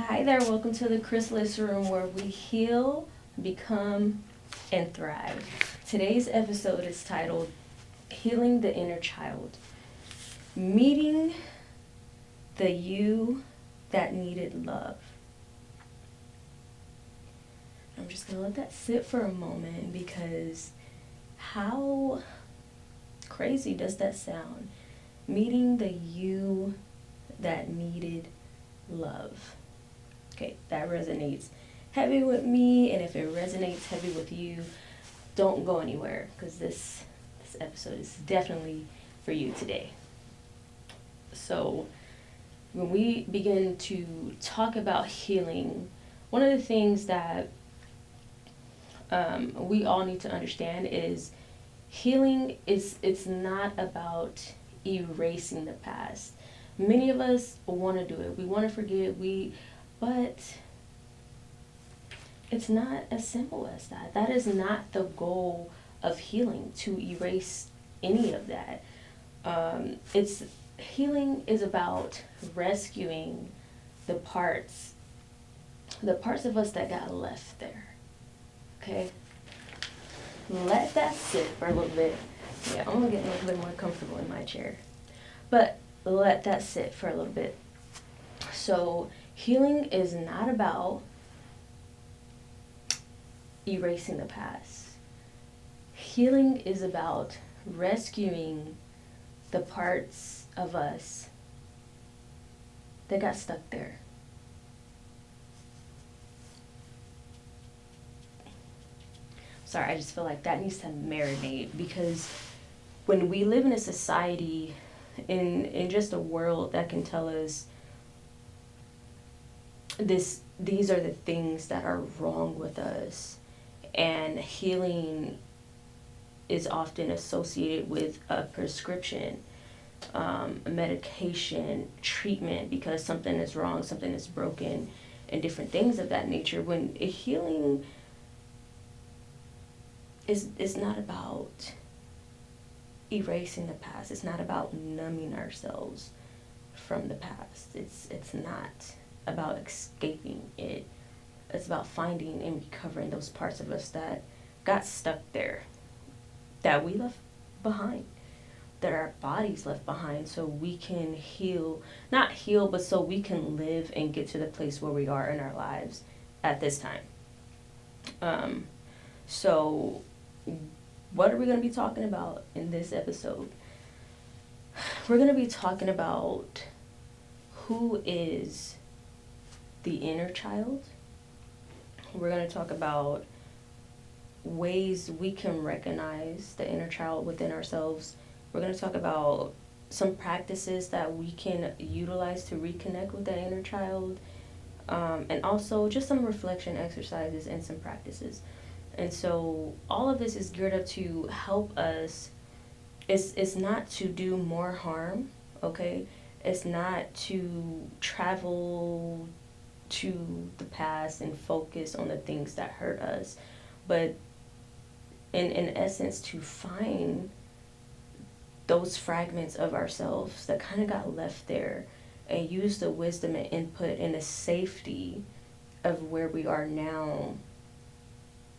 Hi there, welcome to the Chrysalis Room where we heal, become, and thrive. Today's episode is titled Healing the Inner Child. Meeting the you that needed love. I'm just going to let that sit for a moment because how crazy does that sound? Meeting the you that needed love. Okay, that resonates heavy with me, and if it resonates heavy with you, don't go anywhere because this episode is definitely for you today. So, when we begin to talk about healing, one of the things that we all need to understand is healing it's not about erasing the past. Many of us want to do it. We want to forget. But it's not as simple as that. That is not the goal of healing, to erase any of that. It's healing is about rescuing the parts of us that got left there. Okay? Let that sit for a little bit. Yeah, I'm gonna get a little bit more comfortable in my chair. But let that sit for a little bit. So healing is not about erasing the past. Healing is about rescuing the parts of us that got stuck there. Sorry, I just feel like that needs to marinate because when we live in a society, in just a world that can tell us these are the things that are wrong with us, and healing is often associated with a prescription, a medication, treatment because something is wrong, something is broken, and different things of that nature. When healing is not about erasing the past. It's not about numbing ourselves from the past. It's not about escaping it. It's about finding and recovering those parts of us that got stuck there, that we left behind, that our bodies left behind, so we can heal, not heal, but so we can live and get to the place where we are in our lives at this time. So what are we going to be talking about in this episode? We're going to be talking about who is the inner child. We're going to talk about ways we can recognize the inner child within ourselves. We're going to talk about some practices that we can utilize to reconnect with that inner child, and also just some reflection exercises and some practices. And so all of this is geared up to help us. It's not to do more harm, okay? It's not to travel to the past and focus on the things that hurt us, but in essence to find those fragments of ourselves that kind of got left there and use the wisdom and input and the safety of where we are now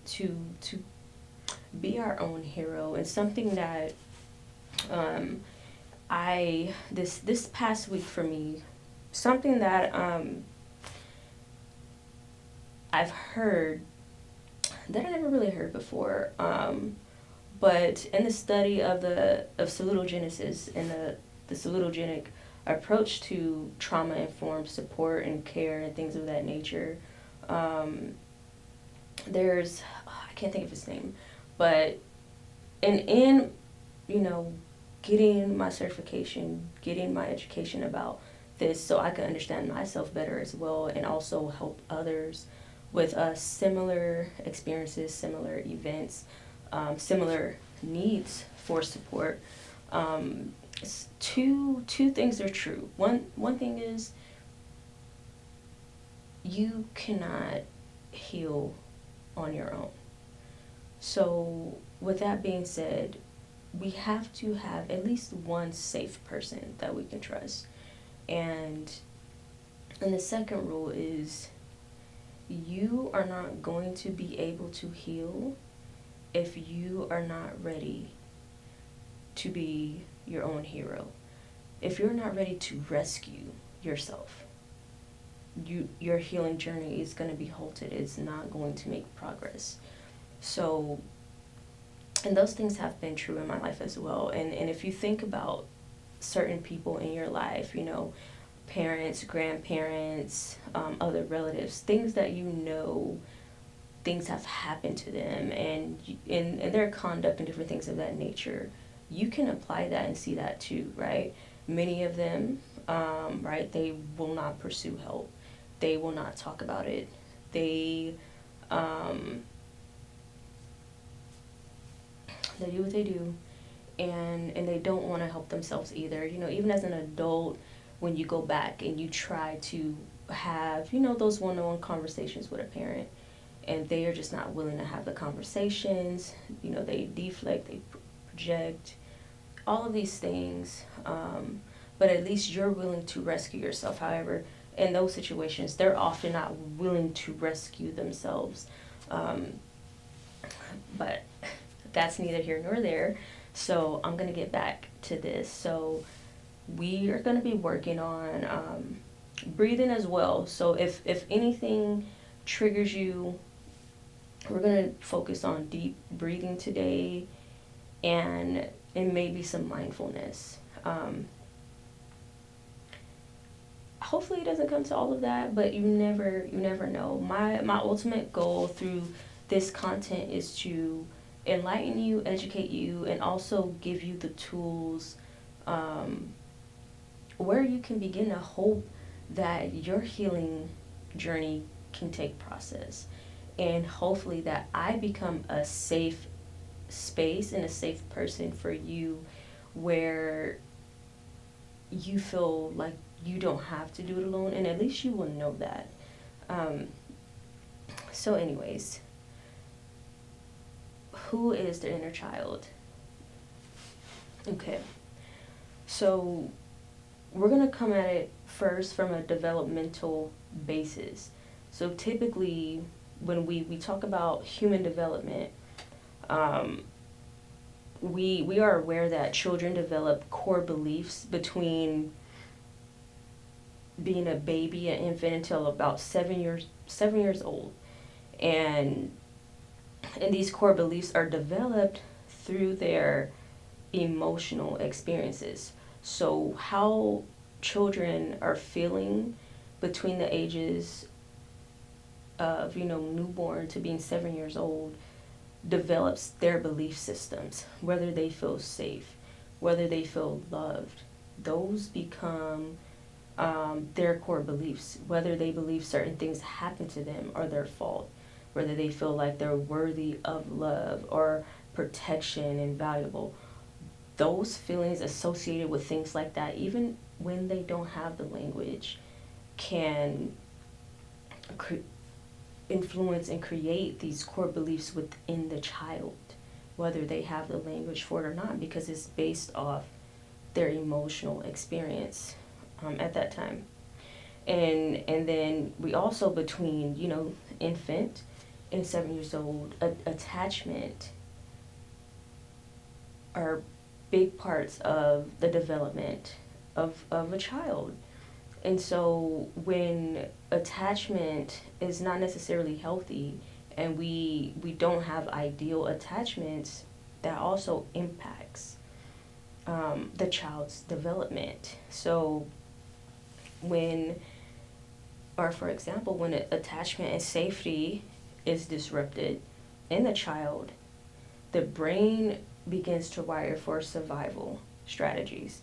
to be our own hero. And something that this past week for me, something that I've heard that I never really heard before, but in the study of salutogenesis and the salutogenic approach to trauma-informed support and care and things of that nature, there's, I can't think of his name, but in getting my certification, getting my education about this so I can understand myself better as well and also help others with similar experiences, similar events, similar needs for support. Two things are true. One thing is you cannot heal on your own. So with that being said, we have to have at least one safe person that we can trust. And And the second rule is you are not going to be able to heal if you are not ready to be your own hero. If you're not ready to rescue yourself, your healing journey is going to be halted. It's not going to make progress. So, and those things have been true in my life as well. And if you think about certain people in your life, you know, parents, grandparents, other relatives, things that you know, things have happened to them, and in their conduct and different things of that nature, you can apply that and see that too, right? Many of them, right, they will not pursue help. They will not talk about it. Um, they do what they do, and they don't want to help themselves either. You know, even as an adult, when you go back and you try to have, you know, those one-on-one conversations with a parent, and they are just not willing to have the conversations. You know, they deflect, they project, all of these things. But at least you're willing to rescue yourself. However, in those situations, they're often not willing to rescue themselves. But that's neither here nor there. So I'm going to get back to this. So we are going to be working on breathing as well. So if anything triggers you, we're going to focus on deep breathing today, and maybe some mindfulness. Hopefully it doesn't come to all of that, but you never know. My ultimate goal through this content is to enlighten you, educate you, and also give you the tools where you can begin to hope that your healing journey can take process, and hopefully that I become a safe space and a safe person for you, where you feel like you don't have to do it alone, and at least you will know that. So anyways, who is the inner child? Okay, so we're going to come at it first from a developmental basis. So typically when we talk about human development, we are aware that children develop core beliefs between being a baby, an infant, until about 7 years old. And these core beliefs are developed through their emotional experiences. So how children are feeling between the ages of, you know, newborn to being 7 years old develops their belief systems, whether they feel safe, whether they feel loved. Those become their core beliefs, whether they believe certain things happen to them are their fault, whether they feel like they're worthy of love or protection and valuable. Those feelings associated with things like that, even when they don't have the language, can influence and create these core beliefs within the child, whether they have the language for it or not, because it's based off their emotional experience at that time. And then we also, between, you know, infant and 7 years old, attachment are big parts of the development of a child. And so when attachment is not necessarily healthy, and we don't have ideal attachments, that also impacts the child's development. So when, or for example, when attachment and safety is disrupted in the child, the brain begins to wire for survival strategies.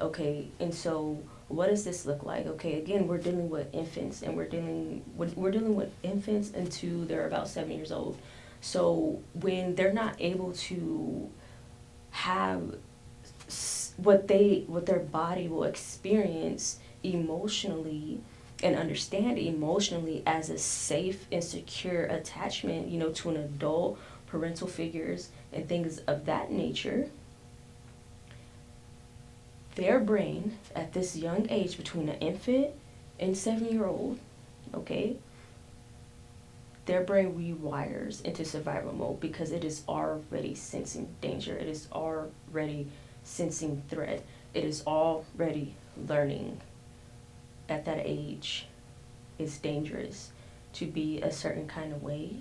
Okay, and so what does this look like? Okay, again, we're dealing with infants, and we're dealing with infants until they're about 7 years old. So when they're not able to have what their body will experience emotionally and understand emotionally as a safe and secure attachment, you know, to an adult, parental figures, and things of that nature, their brain at this young age, between an infant and 7-year-old, okay, their brain rewires into survival mode because it is already sensing danger. It is already sensing threat. It is already learning at that age it's dangerous to be a certain kind of way,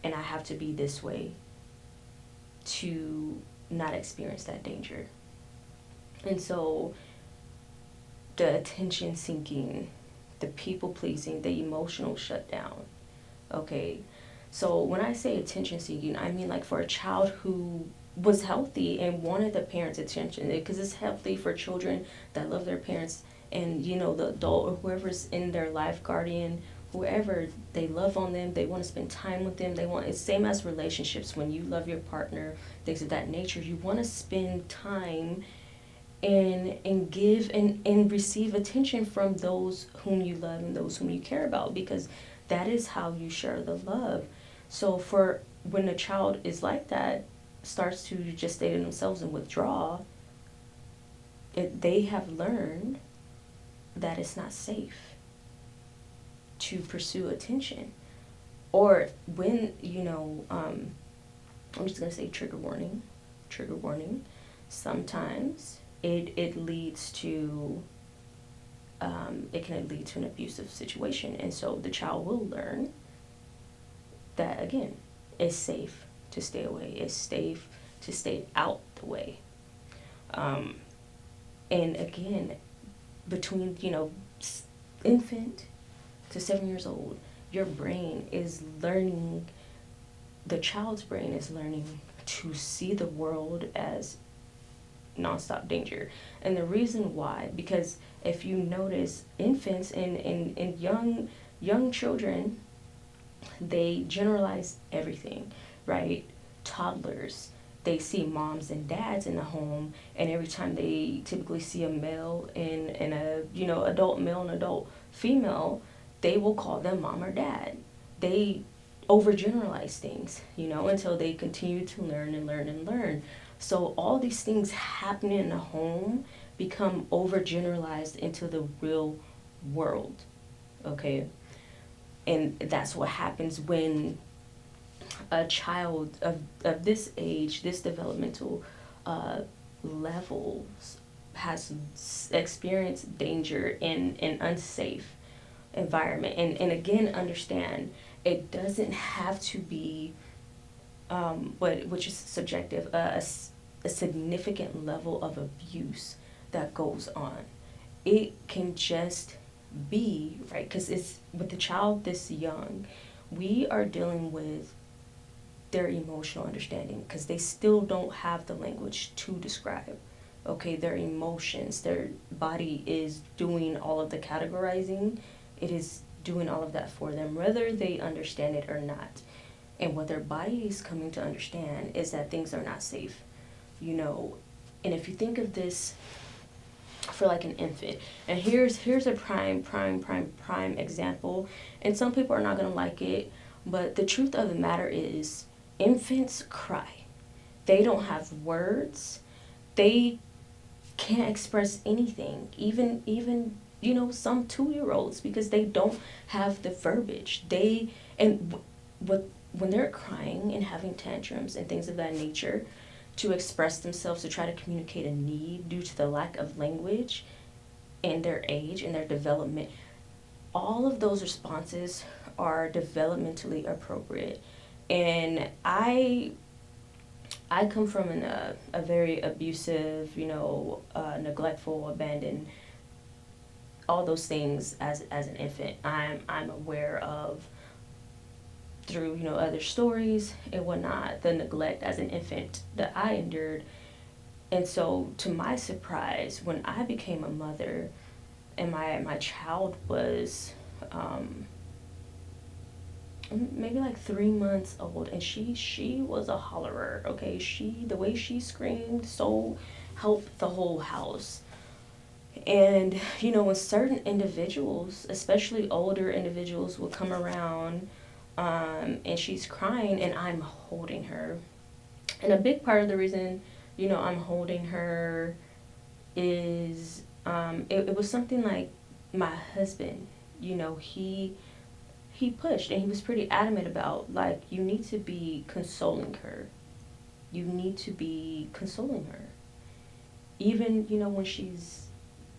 and I have to be this way to not experience that danger. And so the attention seeking, the people pleasing, the emotional shutdown. Okay, so when I say attention seeking, I mean like for a child who was healthy and wanted the parents' attention, because it's healthy for children that love their parents, and you know, the adult or whoever's in their life, guardian, whoever, they love on them, they want to spend time with them, they want, it's same as relationships. When you love your partner, things of that nature, you want to spend time and give and receive attention from those whom you love and those whom you care about, because that is how you share the love. So for when a child is like that, starts to just stay to themselves and withdraw, they have learned that it's not safe to pursue attention. Or when, you know, I'm just going to say trigger warning, sometimes it leads to, it can lead to an abusive situation. And so the child will learn that, again, it's safe to stay away. It's safe to stay out the way. And again, between, you know, infant to 7 years old, your brain is learning, the child's brain is learning to see the world as nonstop danger. And the reason why, because if you notice, infants and young children, they generalize everything, right? Toddlers, they see moms and dads in the home, and every time they typically see a male and a, you know, adult male and adult female, they will call them mom or dad. They overgeneralize things, you know, until they continue to learn and learn and learn. So all these things happening in the home become overgeneralized into the real world, okay? And that's what happens when a child of this age, this developmental levels, has experienced danger in an unsafe environment. And again, understand, it doesn't have to be, which is subjective, a significant level of abuse that goes on. It can just be, right, because it's with the child this young, we are dealing with their emotional understanding, because they still don't have the language to describe, okay, their emotions. Their body is doing all of the categorizing. It is doing all of that for them, whether they understand it or not. And what their body is coming to understand is that things are not safe, you know. And if you think of this for like an infant, and here's a prime example, and some people are not going to like it, but the truth of the matter is, infants cry. They don't have words. They can't express anything, even you know, some 2-year-olds, because they don't have the verbiage. When they're crying and having tantrums and things of that nature, to express themselves, to try to communicate a need due to the lack of language and their age and their development, all of those responses are developmentally appropriate. And I come from a very abusive, you know, neglectful, abandoned, all those things as an infant. I'm aware of, through, you know, other stories and whatnot, the neglect as an infant that I endured. And so, to my surprise, when I became a mother and my child was maybe like 3 months old, and she was a hollerer, okay? The way she screamed so helped the whole house. And you know, when certain individuals, especially older individuals, will come around, and she's crying and I'm holding her, and a big part of the reason, you know, I'm holding her is it was something like my husband, he pushed, and he was pretty adamant about, like, you need to be consoling her. You need to be consoling her. Even, when she's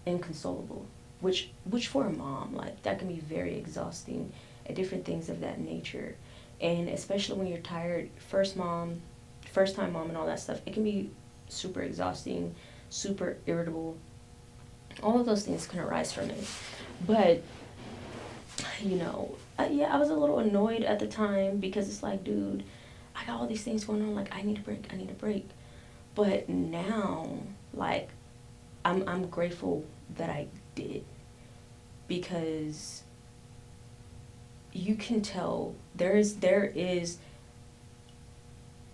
inconsolable, which for a mom, like, that can be very exhausting, and different things of that nature. And especially when you're tired, first time mom and all that stuff, it can be super exhausting, super irritable. All of those things can arise from it. But, yeah, I was a little annoyed at the time, because it's like, dude, I got all these things going on, like, I need a break. But now, like, I'm grateful that I did, because you can tell there is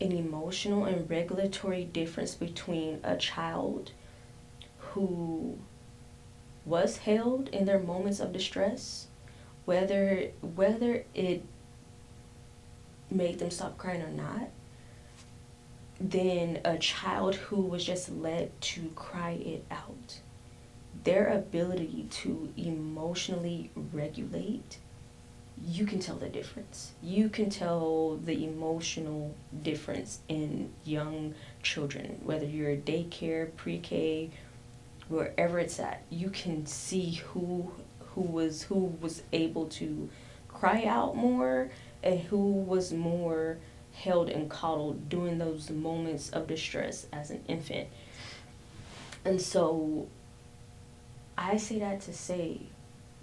an emotional and regulatory difference between a child who was held in their moments of distress, whether it made them stop crying or not, than a child who was just led to cry it out. Their ability to emotionally regulate, you can tell the difference. You can tell the emotional difference in young children, whether you're daycare, pre-K, wherever it's at. You can see who was able to cry out more, and who was more held and coddled during those moments of distress as an infant. And so I say that to say,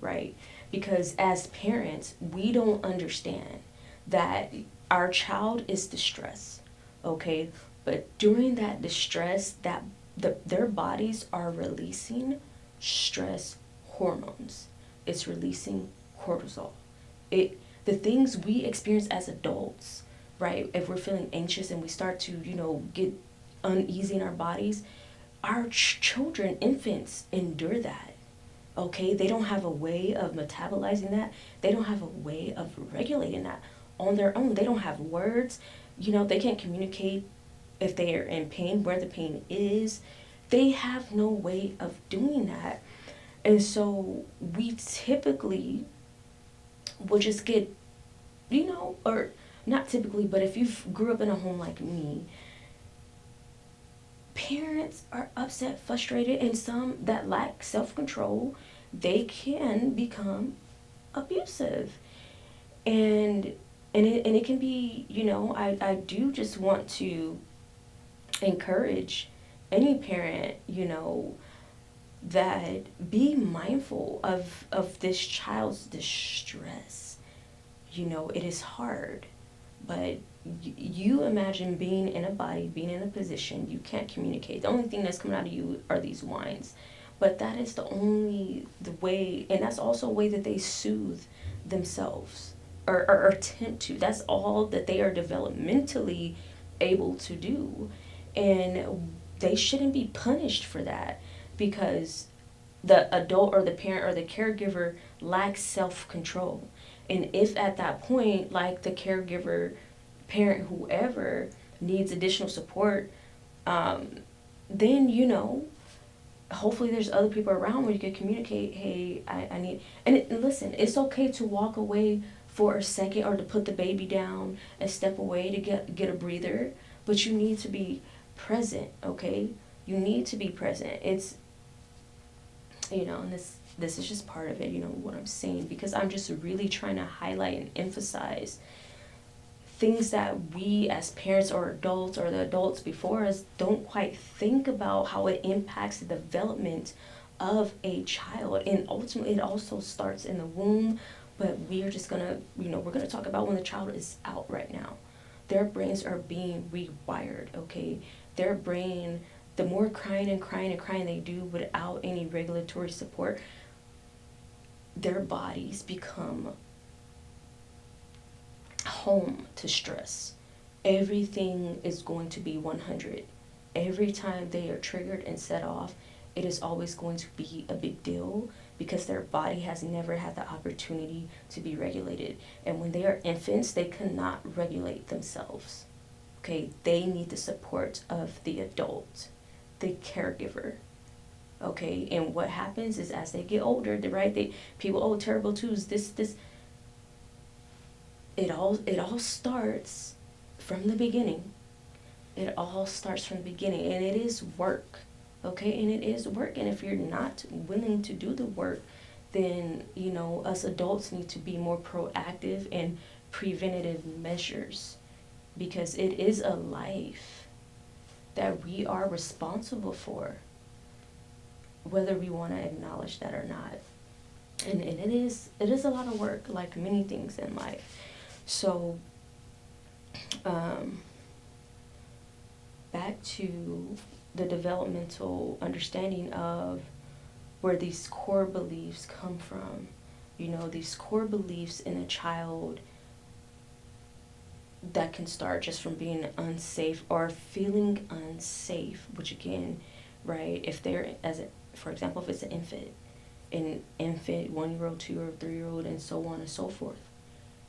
right, because as parents, we don't understand that our child is distressed, okay? But during that distress, their bodies are releasing stress hormones. It's releasing cortisol. The things we experience as adults, right? If we're feeling anxious and we start to, get uneasy in our bodies, our children, infants, endure that. Okay, they don't have a way of metabolizing that. They don't have a way of regulating that on their own. They don't have words. They can't communicate if they are in pain, where the pain is. They have no way of doing that. And so we typically will just get, or not typically, but if you grew up in a home like me, parents are upset, frustrated, and some that lack self-control, they can become abusive. And it can be, I do just want to encourage any parent, that be mindful of this child's distress. It is hard, but you imagine being in a body, being in a position, you can't communicate. The only thing that's coming out of you are these whines. But that is the way, and that's also a way that they soothe themselves, or attempt to. That's all that they are developmentally able to do. And they shouldn't be punished for that, because the adult or the parent or the caregiver lacks self-control. And if at that point, like, the caregiver, parent, whoever needs additional support, then, hopefully there's other people around where you can communicate, hey, I need, and listen, it's okay to walk away for a second, or to put the baby down and step away to get a breather, but you need to be present, okay? You need to be present. It's, and this is just part of it, what I'm saying, because I'm just really trying to highlight and emphasize things that we as parents or adults, or the adults before us, don't quite think about, how it impacts the development of a child. And ultimately, it also starts in the womb, but we are just gonna, we're gonna talk about when the child is out right now. Their brains are being rewired, okay? Their brain, the more crying and crying and crying they do without any regulatory support, their bodies become home to stress. Everything is going to be 100. Every time they are triggered and set off, it is always going to be a big deal, because their body has never had the opportunity to be regulated. And when they are infants, they cannot regulate themselves. Okay, they need the support of the adult, the caregiver. Okay, and what happens is as they get older, right? People, oh, terrible twos, this. It all starts from the beginning. It all starts from the beginning, and it is work. Okay, and it is work, and if you're not willing to do the work, then us adults need to be more proactive in preventative measures, because it is a life that we are responsible for, whether we want to acknowledge that or not. And it is a lot of work, like many things in life. So back to the developmental understanding of where these core beliefs come from. These core beliefs in a child that can start just from being unsafe or feeling unsafe, which again, right, if they're, for example, if it's an infant, 1-year-old, 2-year-old, 3-year-old, and so on and so forth,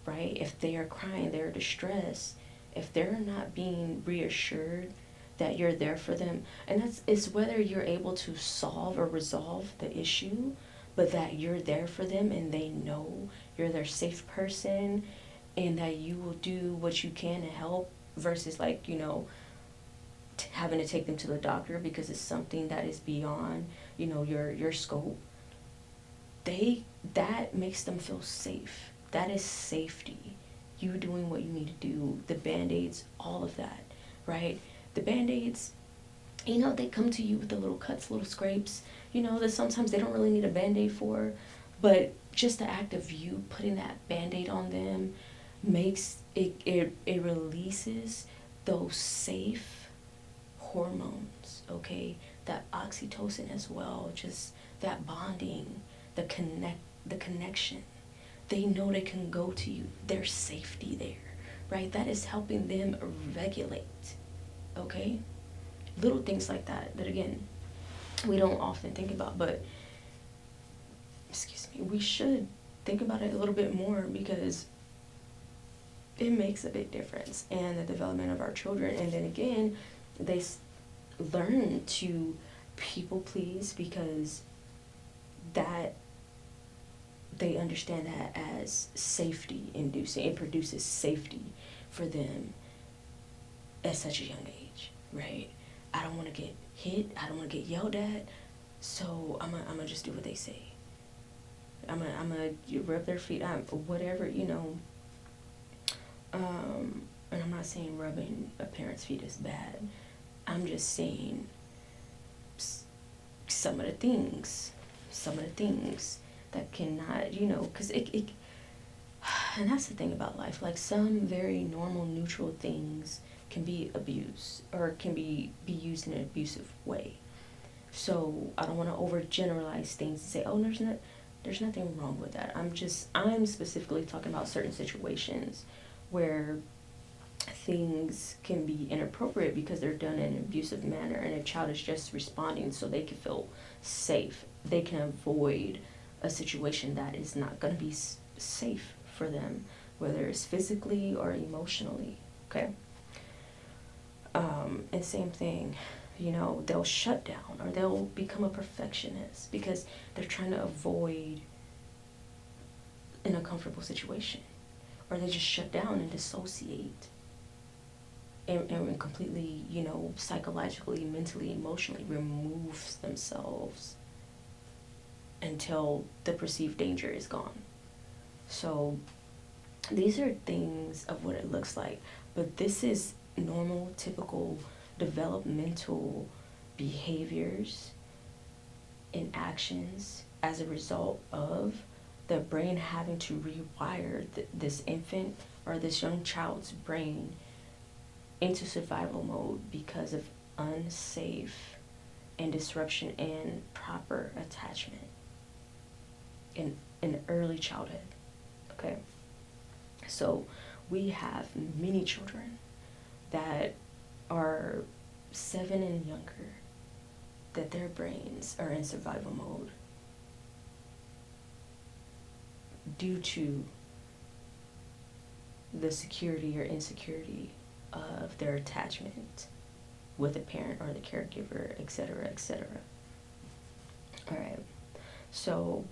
right? If they are crying, they're distressed, if they're not being reassured that you're there for them, and it's whether you're able to solve or resolve the issue, but that you're there for them and they know you're their safe person, and that you will do what you can to help, versus like having to take them to the doctor because it's something that is beyond your scope. That makes them feel safe. That is safety. You doing what you need to do. The band-aids, all of that, right? The band-aids, they come to you with the little cuts, little scrapes, that sometimes they don't really need a band-aid for, but just the act of you putting that band-aid on them makes it releases those safe hormones, okay? That oxytocin as well, just that bonding, the connection. They know they can go to you. There's safety there, right? That is helping them regulate, okay? Little things like that again, we don't often think about, but excuse me, we should think about it a little bit more, because it makes a big difference in the development of our children. And then again, they learn to people please, because that they understand that as safety inducing. It produces safety for them at such a young age, right? I don't want to get hit, I don't want to get yelled at, so I'm gonna just do what they say. I'm gonna rub their feet, whatever, and I'm not saying rubbing a parent's feet is bad. I'm just saying some of the things that cannot, because it, and that's the thing about life, like some very normal, neutral things can be abused, or can be used in an abusive way. So I don't want to overgeneralize things and say, oh, there's nothing wrong with that. I'm specifically talking about certain situations where things can be inappropriate because they're done in an abusive manner, and a child is just responding so they can feel safe. They can avoid a situation that is not going to be safe for them, whether it's physically or emotionally, okay? And same thing, they'll shut down, or they'll become a perfectionist because they're trying to avoid an uncomfortable situation, or they just shut down and dissociate and completely, psychologically, mentally, emotionally remove themselves until the perceived danger is gone. So these are things of what it looks like, but this is normal, typical developmental behaviors and actions as a result of the brain having to rewire this infant or this young child's brain into survival mode because of unsafe and disruption in proper attachment in early childhood, okay? So we have many children that are 7 and younger, that their brains are in survival mode due to the security or insecurity of their attachment with a parent or the caregiver, etc., etc. All right. So,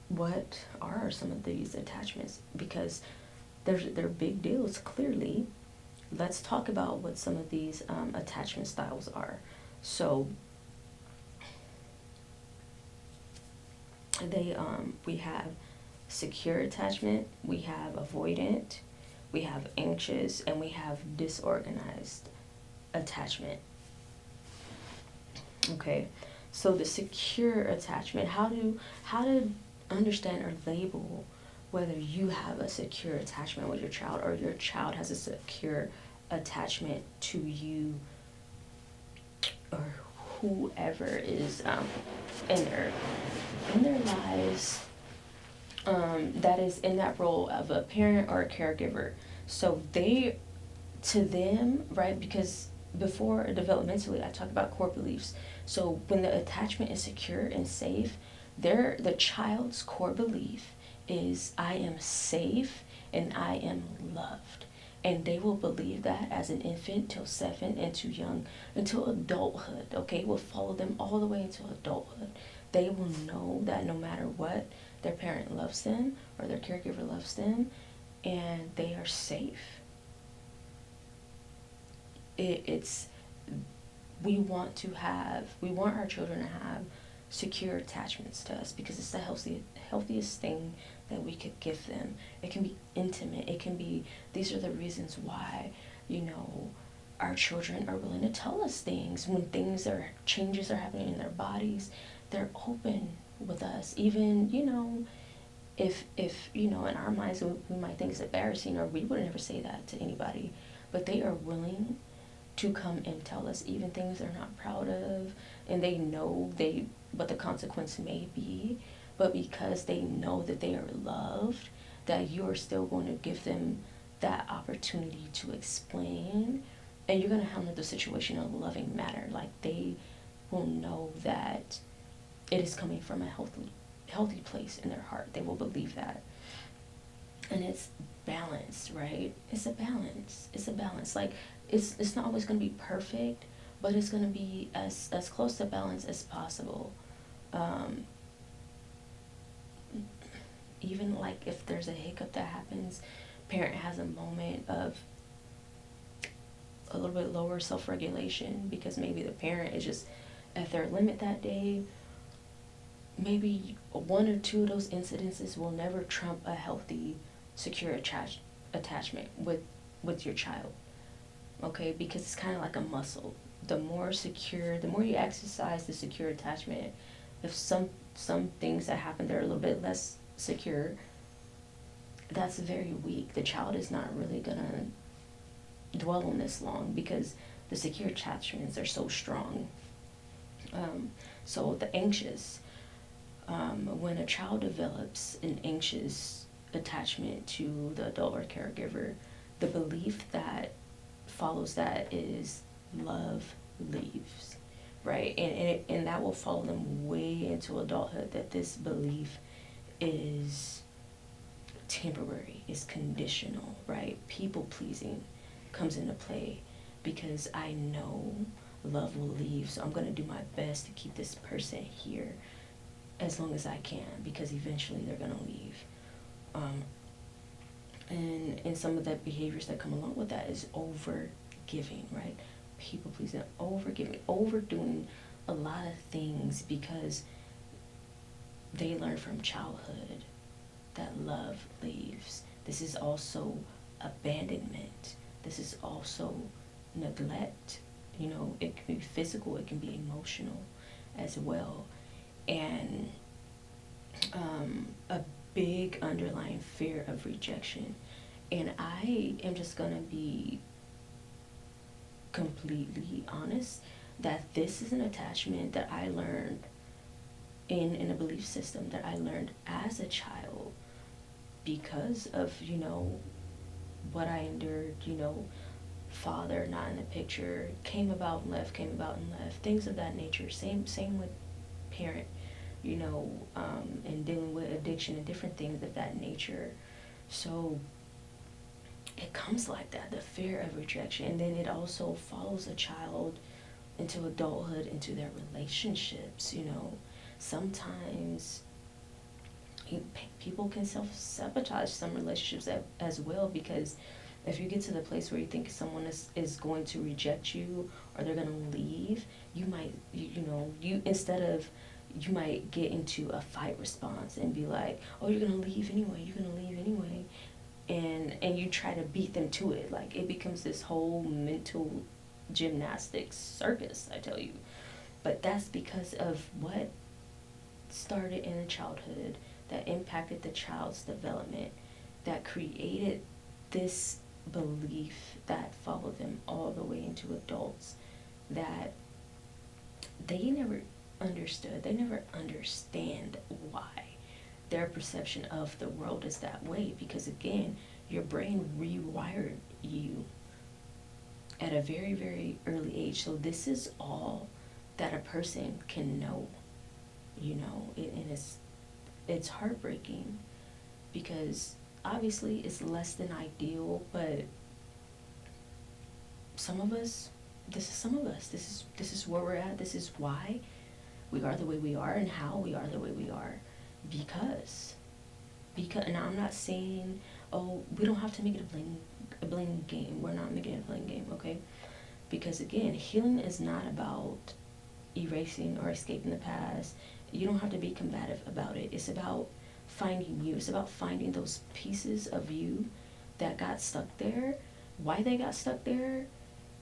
what are some of these attachments? Because they're big deals, clearly. Let's talk about what some of these attachment styles are. So, we have secure attachment, we have avoidant, we have anxious, and we have disorganized attachment. Okay, so the secure attachment, how to understand or label whether you have a secure attachment with your child or your child has a secure attachment to you or whoever is in their in their lives, that is in that role of a parent or a caregiver. So they, to them, right? Because before developmentally, I talked about core beliefs. So when the attachment is secure and safe, the child's core belief is I am safe and I am loved. And they will believe that as an infant till 7 and too young until adulthood. Okay, it will follow them all the way into adulthood. They will know that no matter what, their parent loves them or their caregiver loves them, and they are safe. It's we want our children to have secure attachments to us because it's the healthiest thing that we could give them. It can be intimate. It can be, these are the reasons why, our children are willing to tell us things when changes are happening in their bodies. They're open with us, even, if in our minds we might think it's embarrassing or we would never say that to anybody, but they are willing to come and tell us even things they're not proud of, and they know what the consequence may be, but because they know that they are loved, that you're still going to give them that opportunity to explain, and you're going to handle the situation in a loving manner. Like, they will know that it is coming from a healthy place in their heart. They will believe that. And it's balance, right? It's a balance. Like, it's not always going to be perfect, but it's going to be as close to balance as possible. Even like if there's a hiccup that happens, parent has a moment of a little bit lower self-regulation because maybe the parent is just at their limit that day. Maybe one or two of those incidences will never trump a healthy, secure attachment with your child. Okay, because it's kind of like a muscle. The more you exercise the secure attachment, if some things that happen that are a little bit less secure, that's very weak. The child is not really gonna dwell on this long because the secure attachments are so strong. So the anxious, when a child develops an anxious attachment to the adult or caregiver, the belief that follows that is love leaves, right? And that will follow them way into adulthood, that this belief is temporary, is conditional, right? People pleasing comes into play because I know love will leave, so I'm going to do my best to keep this person here as long as I can because eventually they're going to leave. And some of the behaviors that come along with that is over giving, right? People pleasing, over giving, overdoing a lot of things because they learn from childhood that love leaves. This is also abandonment. This is also neglect. It can be physical, it can be emotional as well. And a big underlying fear of rejection. And I am just going to be completely honest that this is an attachment that I learned in a belief system that I learned as a child because of, what I endured, father not in the picture, came about and left, things of that nature. Same with parent, and dealing with addiction and different things of that nature. So it comes like that, the fear of rejection, and then it also follows a child into adulthood, into their relationships. Sometimes people can self-sabotage some relationships as well, because if you get to the place where you think someone is going to reject you, or they're going to leave, you might, instead of, you might get into a fight response and be like, oh, you're going to leave anyway, and you try to beat them to it. Like, it becomes this whole mental gymnastics circus, I tell you. But that's because of what started in the childhood, that impacted the child's development, that created this belief that followed them all the way into adults, that they never understood. They never understand why their perception of the world is that way, because again, your brain rewired you at a very, very early age. So this is all that a person can know, and it's heartbreaking, because obviously it's less than ideal, but this is where we're at. This is why we are the way we are, and how we are the way we are, because and I'm not saying, oh, we don't have to make it a blame game. We're not making it a blame game, okay? Because again, healing is not about erasing or escaping the past. You don't have to be combative about it. It's about finding you. It's about finding those pieces of you that got stuck there, why they got stuck there,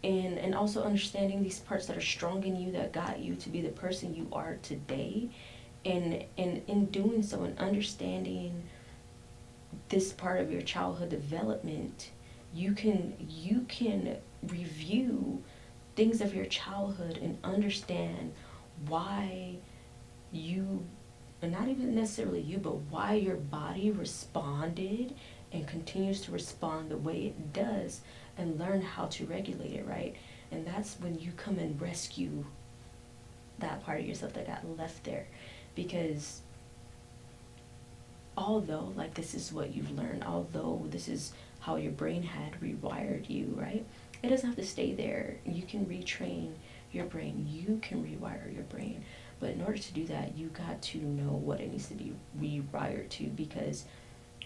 and also understanding these parts that are strong in you that got you to be the person you are today. And in doing so, and understanding this part of your childhood development, you can review things of your childhood and understand why you, and not even necessarily you, but why your body responded and continues to respond the way it does, and learn how to regulate it, right? And that's when you come and rescue that part of yourself that got left there. Because although, like, this is what you've learned, although this is how your brain had rewired you, right? It doesn't have to stay there. You can retrain your brain. You can rewire your brain. But in order to do that, you got to know what it needs to be rewired to, because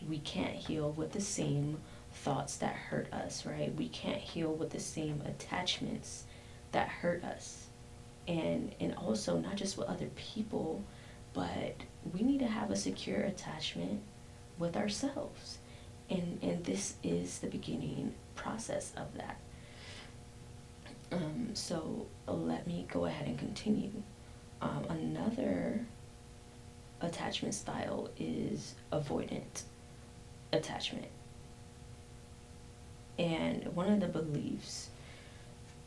we can't heal with the same thoughts that hurt us, right? We can't heal with the same attachments that hurt us. And also, not just with other people, but we need to have a secure attachment with ourselves. And this is the beginning process of that. So let me go ahead and continue. Another attachment style is avoidant attachment. And one of the beliefs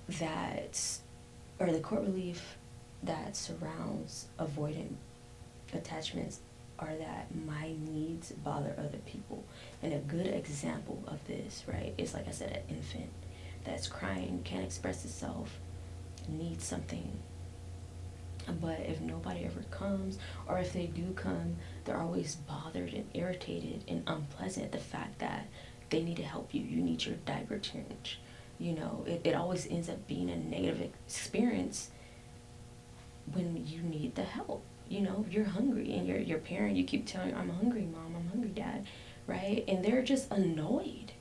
the core belief that surrounds avoidant attachments are that my needs bother other people. And a good example of this, right, is, like I said, an infant that's crying, can't express itself, needs something. But if nobody ever comes, or if they do come, they're always bothered and irritated and unpleasant at the fact that they need to help you. You need your diaper change. It always ends up being a negative experience when you need the help. You're hungry, and your parent, you keep telling, I'm hungry, Mom, I'm hungry, Dad, right? And they're just annoyed.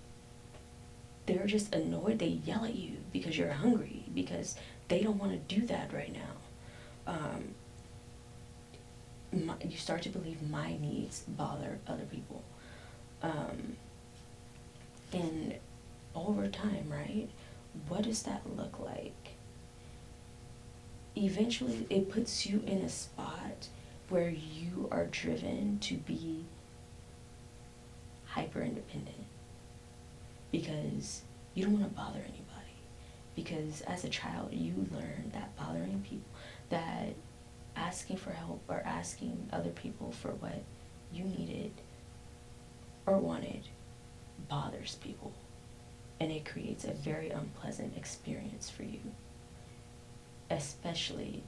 They yell at you because you're hungry, because they don't want to do that right now. You start to believe my needs bother other people. And over time, right, what does that look like? Eventually, it puts you in a spot where you are driven to be hyper independent, because you don't want to bother anybody. Because as a child, you learn that bothering people, that asking for help or asking other people for what you needed or wanted bothers people. And it creates a very unpleasant experience for you. Especially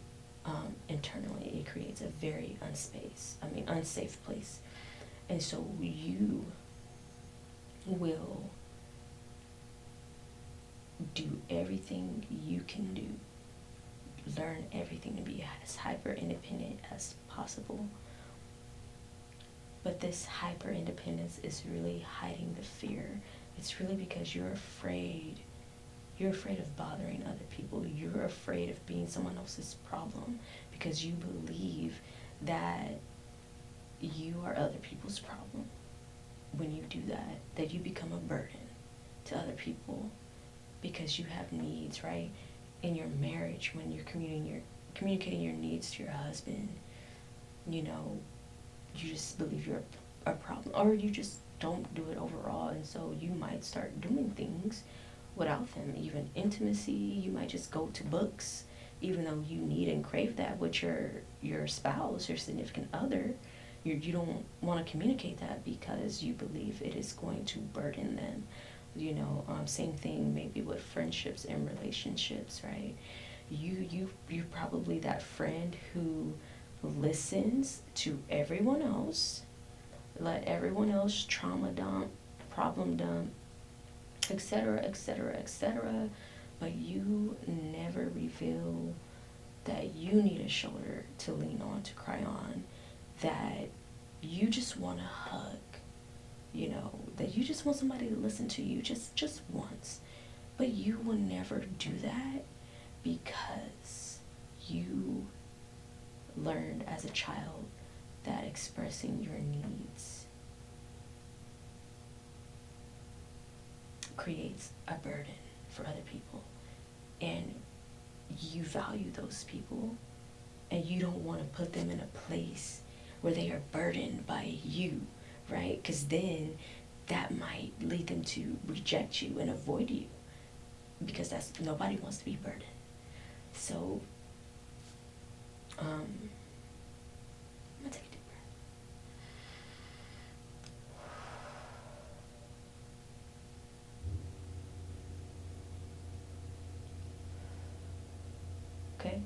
internally, it creates a very unsafe place. And so you will do everything you can do learn everything to be as hyper independent as possible. But this hyper independence is really hiding the fear. It's really because you're afraid. You're afraid of bothering other people. You're afraid of being someone else's problem because you believe that you are other people's problem. When you do that, that you become a burden to other people because you have needs, right? In your marriage, when you're communicating your needs to your husband, you know, you just believe you're a problem, or you just don't do it overall, and so you might start doing things without them. Even intimacy, you might just go to books, even though you need and crave that with your spouse, your significant other. You don't want to communicate that because you believe it is going to burden them. You know, same thing maybe with friendships and relationships, right? You're probably that friend who listens to everyone else, let everyone else trauma dump, problem dump, etc., etc., etc., but you never reveal that you need a shoulder to lean on, to cry on, that you just want a hug, you know, that you just want somebody to listen to you just once. But you will never do that because you learned as a child that expressing your needs creates a burden for other people, and you value those people, and you don't want to put them in a place where they are burdened by you, right? Because then that might lead them to reject you and avoid you, because nobody wants to be burdened. So I'm gonna take a deep breath. Okay?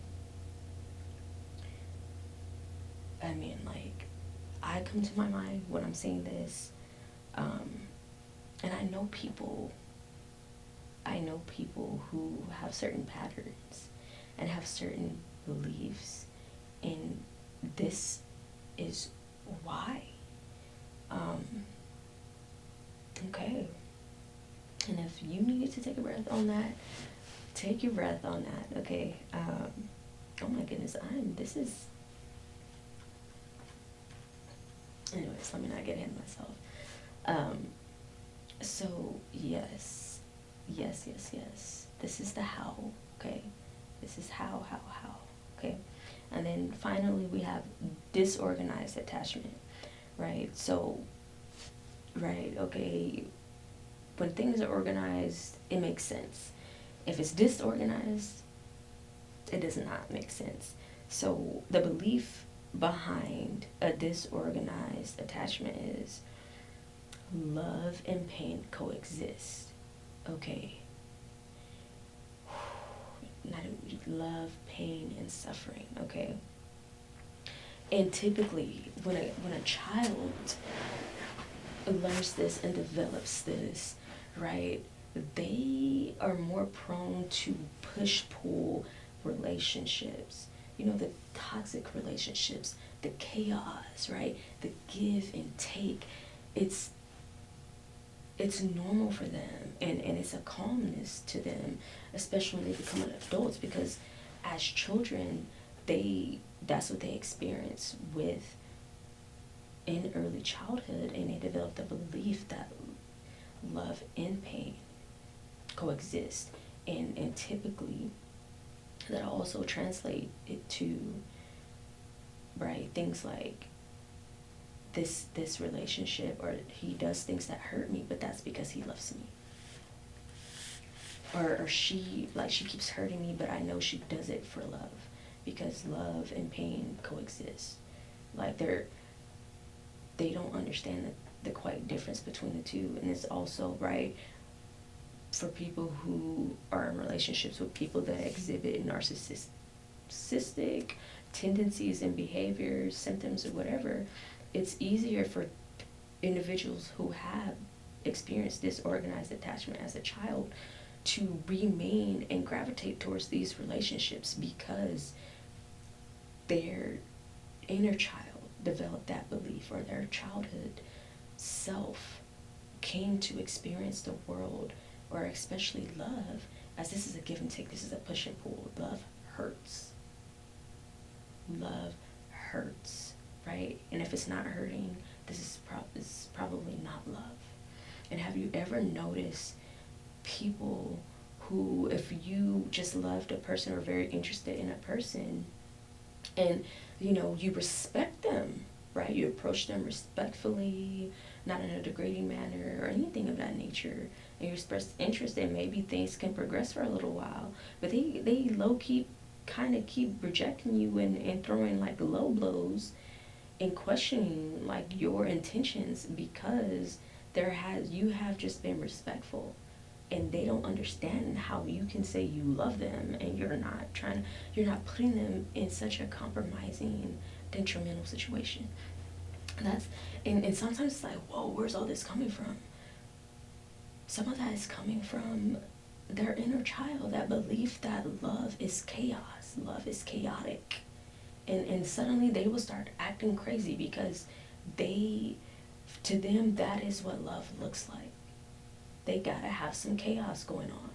I mean, like, I come to my mind when I'm saying this, and I know people who have certain patterns and have certain beliefs, and this is why. Okay. And if you needed to take a breath on that, take your breath on that, okay? Oh my goodness, anyways, let me not get ahead of myself. So yes. This is the how, okay? This is how, okay? And then finally we have disorganized attachment, right? So, right, okay, when things are organized, it makes sense. If it's disorganized, it does not make sense. So the belief behind a disorganized attachment is love and pain coexist. Okay. Not love, pain, and suffering. Okay. And typically, when a child learns this and develops this, right, they are more prone to push-pull relationships. You know, the toxic relationships, the chaos, right, the give and take. It's normal for them, and it's a calmness to them, especially when they become adults, because as children, that's what they experience with in early childhood, and they develop the belief that love and pain coexist, and typically that also translate it to, right, things like this relationship, or he does things that hurt me, but that's because he loves me, or she keeps hurting me, but I know she does it for love, because love and pain coexist. Like they don't understand the quite difference between the two. And it's also, right, for people who are in relationships with people that exhibit narcissistic tendencies and behaviors, symptoms, or whatever, it's easier for individuals who have experienced disorganized attachment as a child to remain and gravitate towards these relationships because their inner child developed that belief, or their childhood self came to experience the world, or especially love, as this is a give and take, this is a push and pull. Love hurts. Love hurts, right? And if it's not hurting, this is probably not love. And have you ever noticed people who, if you just loved a person or very interested in a person, and you respect them, right? You approach them respectfully, not in a degrading manner or anything of that nature, and you express interest, and maybe things can progress for a little while, but they low-key kind of keep rejecting you and throwing like low blows and questioning like your intentions, because you have just been respectful, and they don't understand how you can say you love them and you're not putting them in such a compromising, detrimental situation. And sometimes it's like, whoa, where's all this coming from? Some of that is coming from their inner child, that belief that love is chaos, love is chaotic. And suddenly they will start acting crazy because to them, that is what love looks like. They gotta have some chaos going on,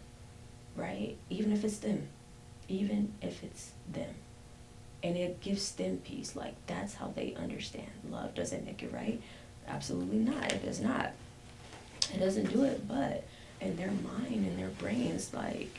right? Even if it's them. And it gives them peace. Like, that's how they understand love. Does it make it right? Absolutely not. It does not. It doesn't do it, but in their mind and their brains, like,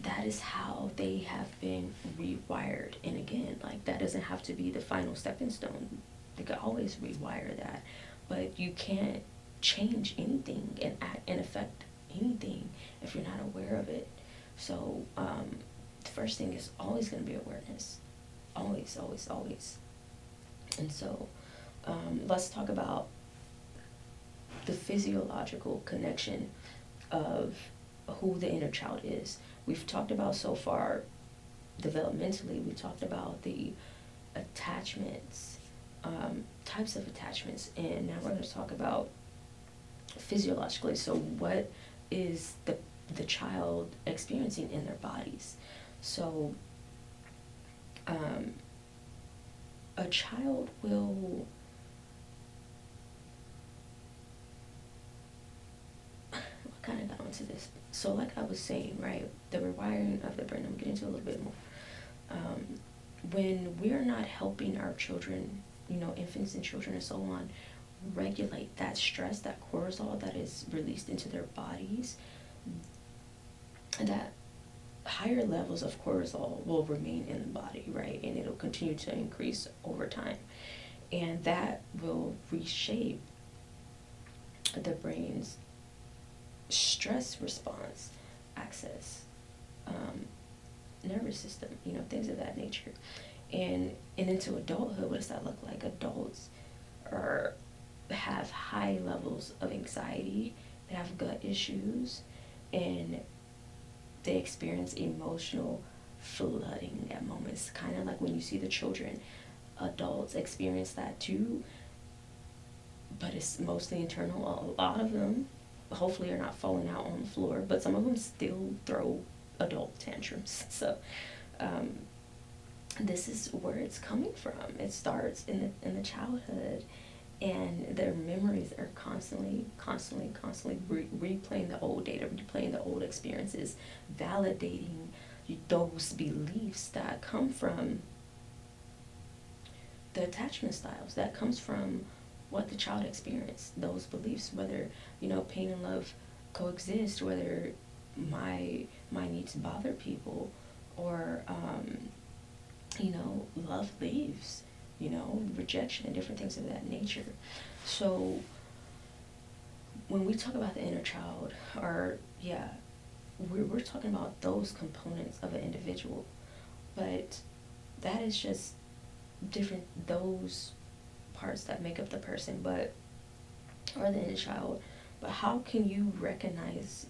that is how they have been rewired. And again, like, that doesn't have to be the final stepping stone. They could always rewire that, but you can't change anything and act and affect anything if you're not aware of it. So the first thing is always going to be awareness. Always, always, always. And so let's talk about the physiological connection of who the inner child is. We've talked about so far developmentally, we talked about the attachments, types of attachments, and now we're going to talk about physiologically. So what is the child experiencing in their bodies? So a child will kind of got into this. So like I was saying, right, the rewiring of the brain, I'm getting into a little bit more. When we're not helping our children, infants and children and so on, regulate that stress, that cortisol that is released into their bodies, that higher levels of cortisol will remain in the body, right? And it'll continue to increase over time. And that will reshape the brain's stress response, access, nervous system, things of that nature. And into adulthood, what does that look like? Adults have high levels of anxiety, they have gut issues, and they experience emotional flooding at moments. Kind of like when you see the children, adults experience that too, but it's mostly internal. A lot of them hopefully are not falling out on the floor, but some of them still throw adult tantrums. So this is where it's coming from. It starts in the childhood, and their memories are constantly replaying the old data, replaying the old experiences, validating those beliefs that come from the attachment styles, that comes from what the child experienced, those beliefs, whether pain and love coexist, whether my needs bother people, or love leaves, rejection and different things of that nature. So when we talk about the inner child, we're talking about those components of an individual, but that is just different, those parts that make up the person, or the inner child. But how can you recognize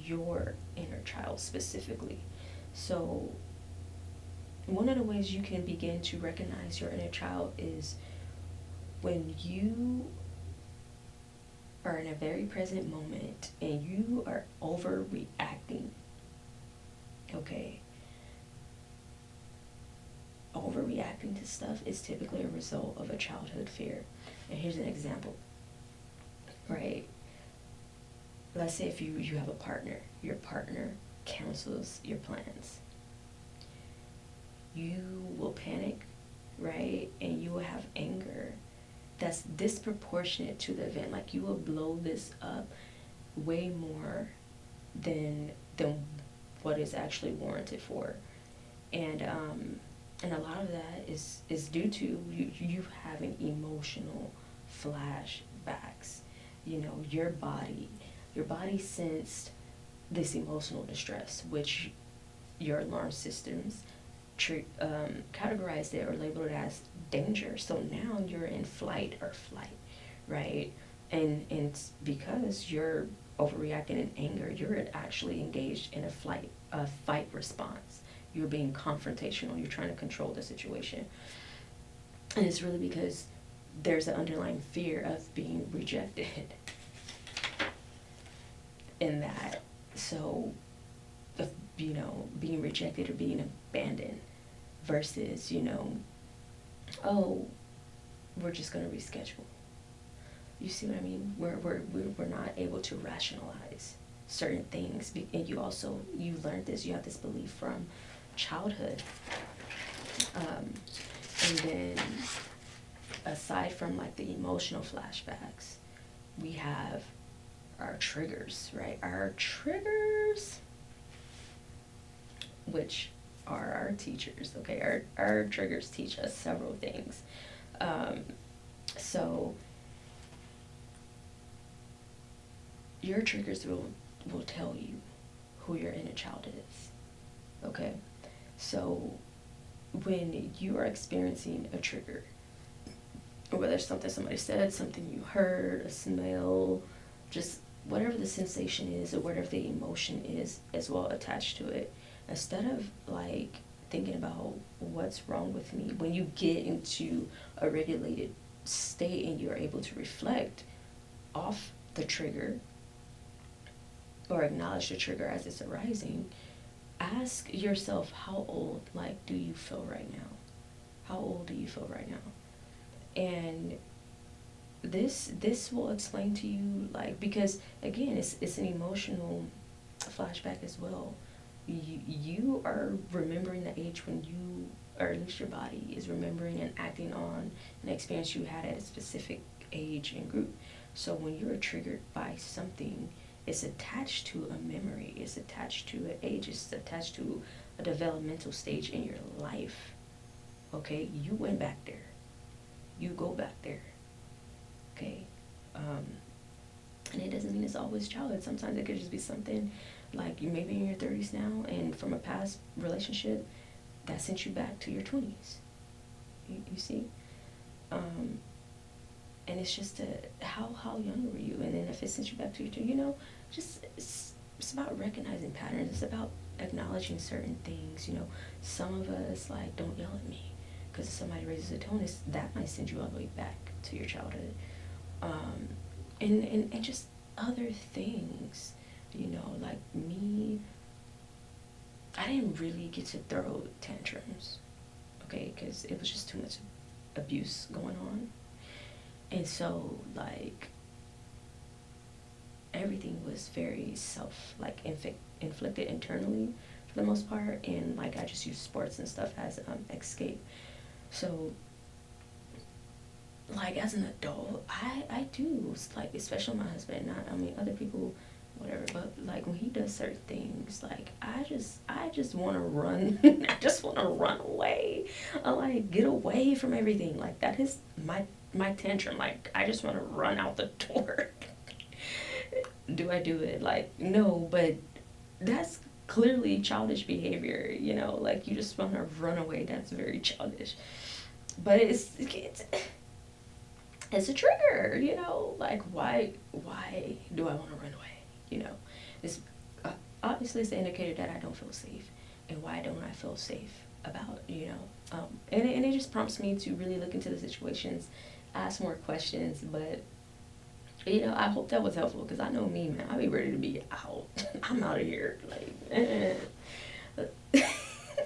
your inner child specifically? So one of the ways you can begin to recognize your inner child is when you are in a very present moment and you are overreacting, okay? Overreacting to stuff is typically a result of a childhood fear. And here's an example, right? Let's say if you have a partner, your partner cancels your plans. You will panic, right? And you will have anger that's disproportionate to the event. Like, you will blow this up way more than what is actually warranted for. And a lot of that is due to you having emotional flashbacks. You know, your body sensed this emotional distress, which your alarm systems categorized it or labeled it as danger. So now you're in flight, right? And because you're overreacting in anger, you're actually engaged in a fight response. You're being confrontational. You're trying to control the situation, and it's really because there's an underlying fear of being rejected in that. So, of, being rejected or being abandoned versus, oh, we're just going to reschedule. You see what I mean? We're not able to rationalize certain things. And you learned this, you have this belief from childhood. And then aside from like the emotional flashbacks, we have our triggers, right? Our triggers, which are our teachers, okay? Our triggers teach us several things. So your triggers will tell you who your inner child is, okay? So when you are experiencing a trigger, whether it's something somebody said, something you heard, a smell, just whatever the sensation is or whatever the emotion is as well attached to it, instead of like thinking about what's wrong with me, when you get into a regulated state and you're able to reflect off the trigger or acknowledge the trigger as it's arising, ask yourself, how old do you feel right now? How old do you feel right now? And this will explain to you, because again, it's an emotional flashback as well. You are remembering the age when you, or at least your body is remembering and acting on an experience you had at a specific age and group. So when you're triggered by something, it's attached to a memory, it's attached to an age, it's attached to a developmental stage in your life. Okay, you went back there, you go back there. Okay, and it doesn't mean it's always childhood. Sometimes it could just be something like you may be in your 30s now, and from a past relationship that sent you back to your 20s. You see, and it's just how young were you, and then if it sent you back to your 20s, just it's about recognizing patterns. It's about acknowledging certain things. Some of us don't yell at me, because if somebody raises a tone, that might send you all the way back to your childhood. And just other things, like me, I didn't really get to throw tantrums, okay, because it was just too much abuse going on. And so, everything was very inflicted internally for the most part, and I just used sports and stuff as escape. So as an adult, I do, especially my husband, other people, whatever, but when he does certain things, I just want to run. I just want to run away. I get away from everything. That is my tantrum. I just want to run out the door. Do I do it? No, but that's clearly childish behavior, you just want to run away. That's very childish. But it's a trigger, why do I want to run away? It's obviously it's an indicator that I don't feel safe. And why don't I feel safe about, and it just prompts me to really look into the situations, ask more questions. But You know, I hope that was helpful because I know me, man. I be ready to be out. I'm out of here. Like, I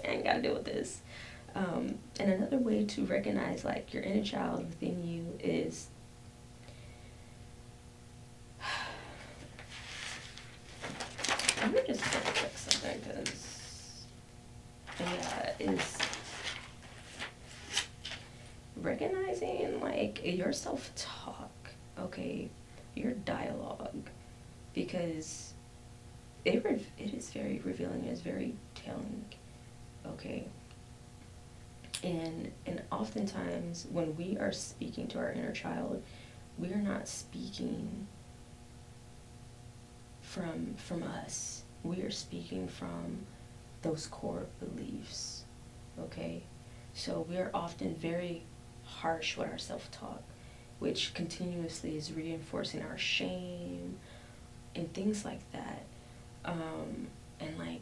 ain't got to deal with this. And another way to recognize like your inner child within you is I'm just gonna check something because yeah, is recognizing like your self-talk, okay, your dialogue, because it is very revealing. It's very telling, okay. And oftentimes when we are speaking to our inner child, we are not speaking from us. We are speaking from those core beliefs, okay? So we are often very harsh with our self-talk, which continuously is reinforcing our shame and things like that. And like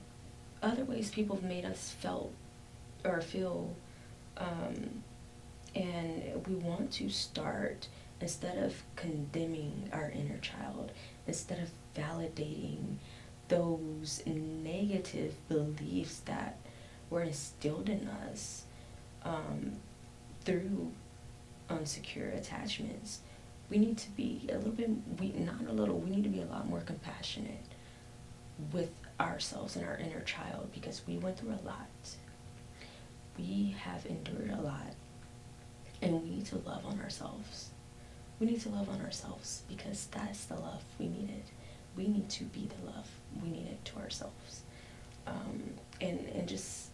other ways people have made us felt or feel, and we want to start, instead of condemning our inner child, instead of validating those negative beliefs that were instilled in us, through unsecure attachments, we need to be a little bit, not a little, we need to be a lot more compassionate with ourselves and our inner child, because we went through a lot. We have endured a lot, and we need to love on ourselves. We need to love on ourselves because that's the love we needed. We need to be the love we needed to ourselves. And just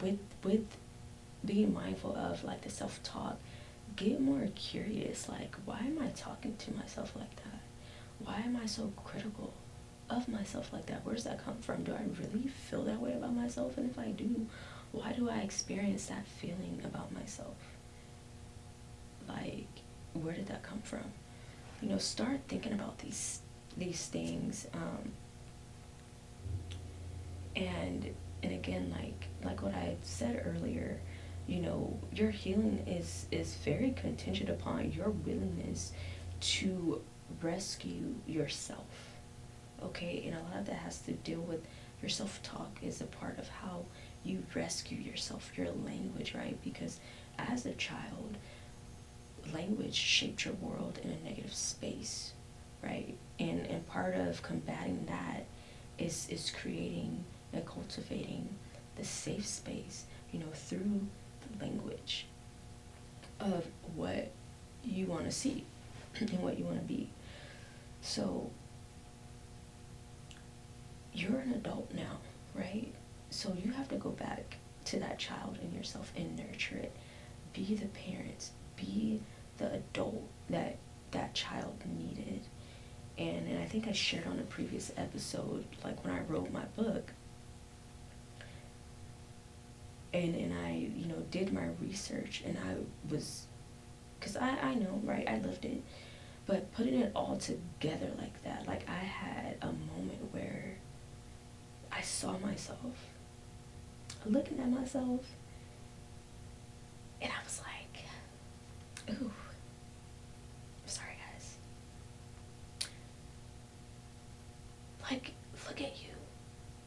with being mindful of like the self-talk, get more curious, like, why am I talking to myself like that? Why am I so critical of myself like that? Where does that come from? Do I really feel that way about myself? And if I do, why do I experience that feeling about myself? Like, where did that come from? You know, start thinking about these things. And again, like what I said earlier, you know, your healing is very contingent upon your willingness to rescue yourself. Okay, and a lot of that has to deal with your self-talk is a part of how you rescue yourself, your language, right? Because as a child, language shaped your world in a negative space, right? And part of combating that is creating and cultivating the safe space, you know, through the language of what you want to see and what you want to be. So you're an adult now, right? So you have to go back to that child in yourself and nurture it. Be the parent, be the adult that that child needed. And I think I shared on a previous episode, like when I wrote my book, and I, you know, did my research, and I was, because I know, right, I lived it, but putting it all together like that, like I had a moment where I saw myself looking at myself, and I was like, ooh, sorry guys, like, look at you,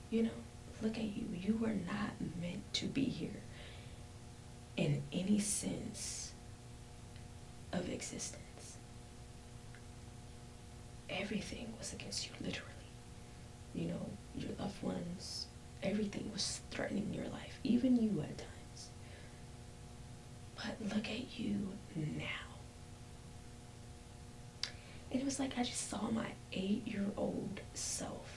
you know, look at you. You were not meant to be here in any sense of existence. Everything was against you, literally. You know, your loved ones, everything was threatening your life, even you at times. But look at you now. And it was like I just saw my 8-year-old self.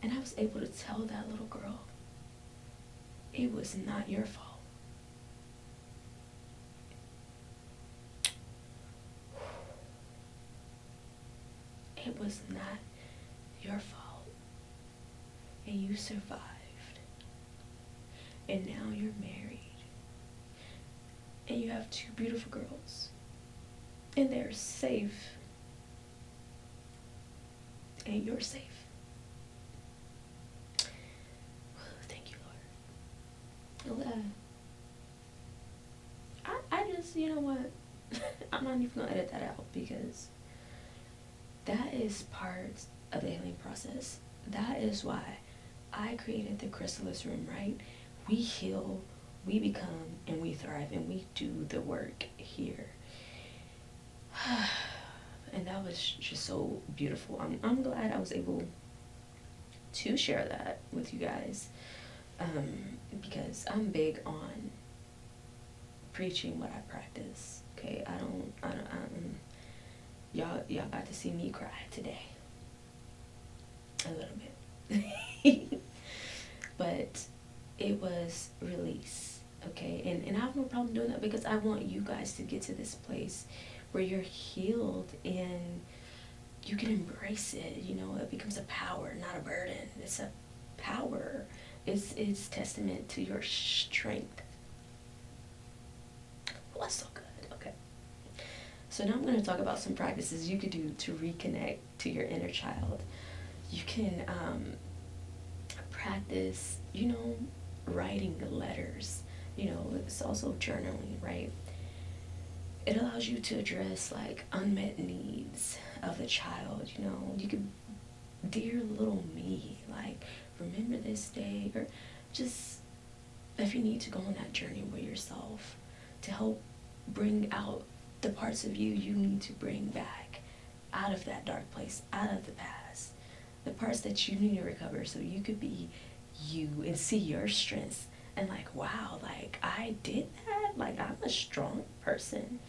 And I was able to tell that little girl, it was not your fault. It was not your fault. And you survived. And now you're married. And you have 2 beautiful girls. And they're safe. And you're safe. Thank you, Lord. I just, you know what? I'm not even gonna edit that out because that is part of the healing process. That is why I created the Chrysalis Room, right? We heal, we become, and we thrive, and we do the work here. And that was just so beautiful. I'm glad I was able to share that with you guys, because I'm big on preaching what I practice. Okay, y'all got to see me cry today a little bit. But it was release, okay? And I have no problem doing that because I want you guys to get to this place where you're healed and you can embrace it. You know, it becomes a power, not a burden. It's a power. It's testament to your strength. Well, that's so good. Okay. So now I'm going to talk about some practices you could do to reconnect to your inner child. You can practice, you know, writing letters. You know, it's also journaling, right? It allows you to address like unmet needs of the child. You know, you could, dear little me, like, remember this day, or just if you need to go on that journey with yourself to help bring out the parts of you you need to bring back out of that dark place, out of the past, the parts that you need to recover so you could be you and see your strengths and like, wow, like I did that, like I'm a strong person.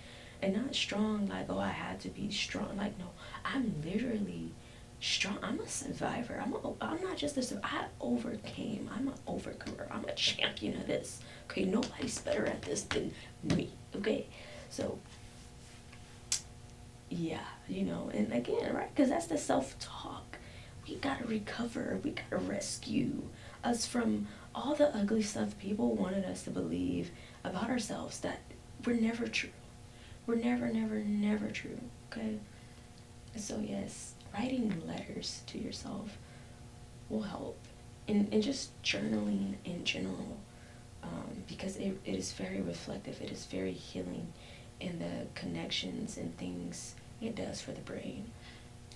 And not strong like, oh, I had to be strong. Like, no, I'm literally strong. I'm a survivor. I'm not just a survivor. I overcame. I'm an overcomer. I'm a champion of this. Okay, nobody's better at this than me. Okay, so yeah, you know, and again, right, because that's the self-talk. We gotta recover. We gotta rescue us from all the ugly stuff people wanted us to believe about ourselves that were never true. We're never, never, never true, okay? So yes, writing letters to yourself will help. And just journaling in general, because it is very reflective. It is very healing in the connections and things it does for the brain.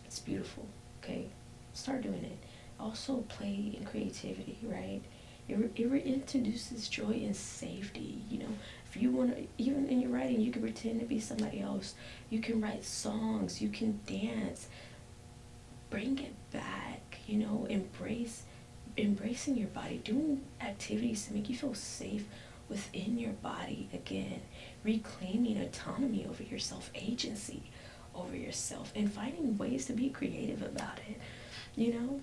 It's beautiful, okay? Start doing it. Also play and creativity, right? It introduces joy and safety, you know. If you want to, even in your writing, you can pretend to be somebody else. You can write songs. You can dance. Bring it back, you know. Embracing your body. Doing activities to make you feel safe within your body again. Reclaiming autonomy over yourself, agency over yourself, and finding ways to be creative about it, you know.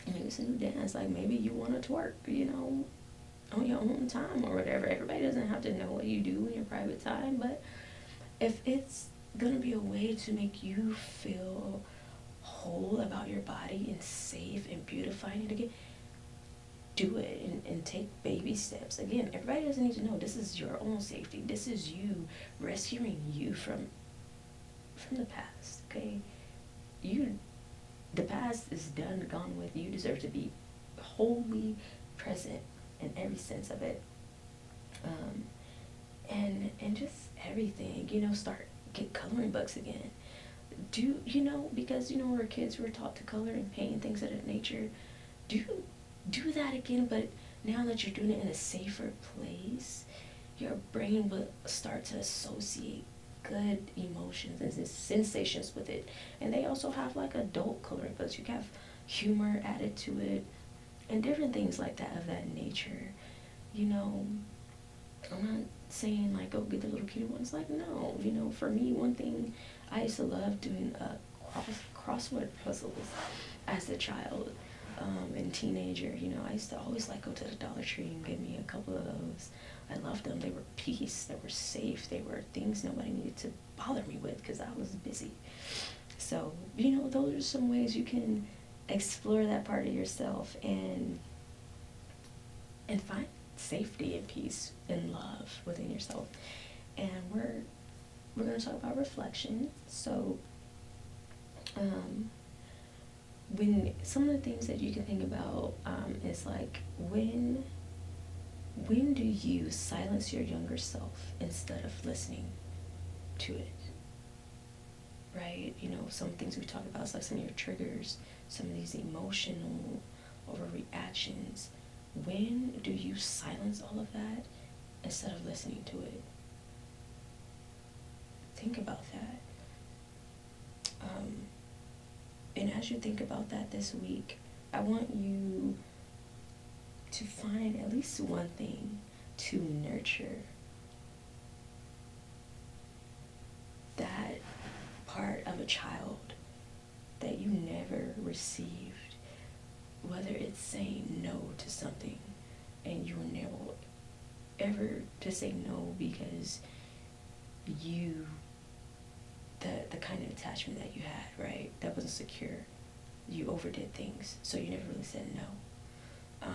Maybe it's a new dance, like maybe you want to twerk, you know, on your own time or whatever. Everybody doesn't have to know what you do in your private time, but if it's gonna be a way to make you feel whole about your body and safe and beautifying it again, do it and take baby steps. Again, everybody doesn't need to know. This is your own safety. This is you rescuing you from the past, okay? The past is done, gone with. You deserve to be wholly present in every sense of it. And just everything, you know, get coloring books again. Do, you know, because, you know, we're kids, we're taught to color and paint and things of that nature. Do that again, but now that you're doing it in a safer place, your brain will start to associate good emotions and sensations with it. And they also have like adult coloring books. You can have humor added to it and different things like that of that nature. You know, I'm not saying like, go get the little kitty ones. Like, no, you know, for me, one thing I used to love doing crossword puzzles as a child and teenager. You know, I used to always like go to the Dollar Tree and get me a couple of those. I loved them. They were peace. They were safe. They were things nobody needed to bother me with because I was busy. So, you know, those are some ways you can explore that part of yourself and find safety and peace and love within yourself. And we're going to talk about reflection. So, when some of the things that you can think about is like when when do you silence your younger self instead of listening to it? Right? You know, some things we talk about is like some of your triggers, some of these emotional overreactions. When do you silence all of that instead of listening to it? Think about that. And as you think about that this week, I want you to find at least one thing to nurture that part of a child that you never received, whether it's saying no to something and you were never ever to say no because you the kind of attachment that you had, right, that wasn't secure. You overdid things, so you never really said no,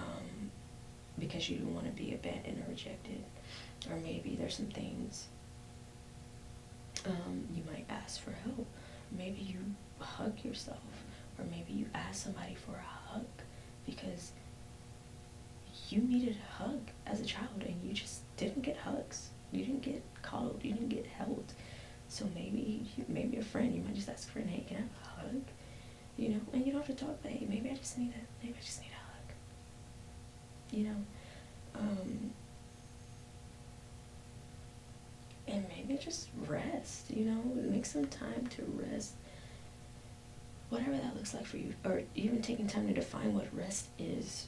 because you didn't want to be abandoned or rejected. Or maybe there's some things you might ask for help. Maybe you hug yourself, or maybe you ask somebody for a hug because you needed a hug as a child and you just didn't get hugs. You didn't get coddled. You didn't get held. So maybe a friend, you might just ask a friend, hey, can I have a hug? You know, and you don't have to talk, but hey, maybe I just need a hug. You know, and maybe just rest. You know, make some time to rest. Whatever that looks like for you, or even taking time to define what rest is,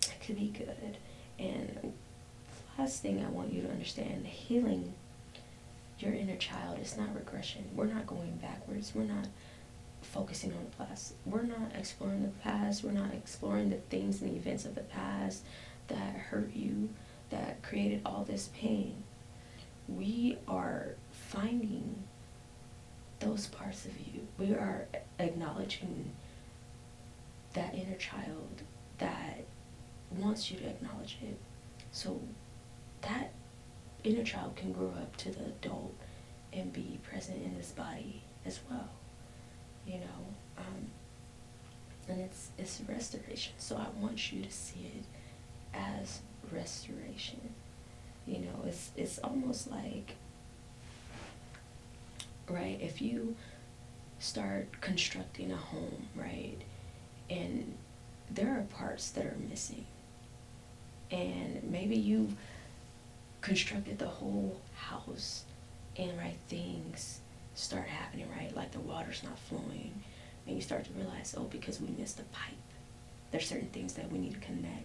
it could be good. And last thing I want you to understand, healing your inner child is not regression. We're not going backwards. We're not focusing on the past. We're not exploring the past. We're not exploring the things and the events of the past that hurt you, that created all this pain. We are finding those parts of you. We are acknowledging that inner child that wants you to acknowledge it. So that inner child can grow up to the adult and be present in this body as well, you know, and it's restoration. So I want you to see it as restoration. You know, it's almost like, right, if you start constructing a home, right, and there are parts that are missing, and maybe you constructed the whole house and, right, things start happening, right, like the water's not flowing, and you start to realize, oh, because we missed a pipe, there's certain things that we need to connect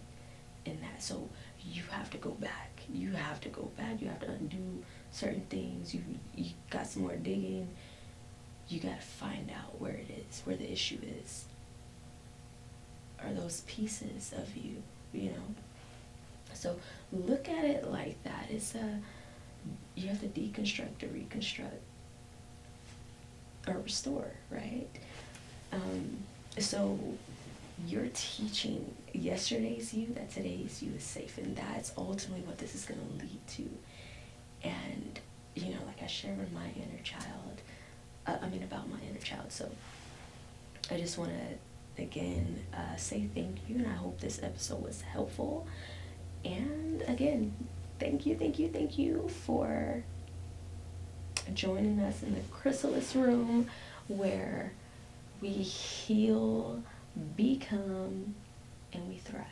in that. So you have to go back, you have to undo certain things. You got some more digging. You got to find out where it is, where the issue is. Are those pieces of you, you know? So look at it like that. It's you have to deconstruct to reconstruct or restore, right? So you're teaching yesterday's you that today's you is safe, and that's ultimately what this is going to lead to. And, you know, like I shared with my inner child, about my inner child. So I just want to, again, say thank you, and I hope this episode was helpful. And again, thank you for joining us in the Chrysalis Room, where we heal, become, and we thrive.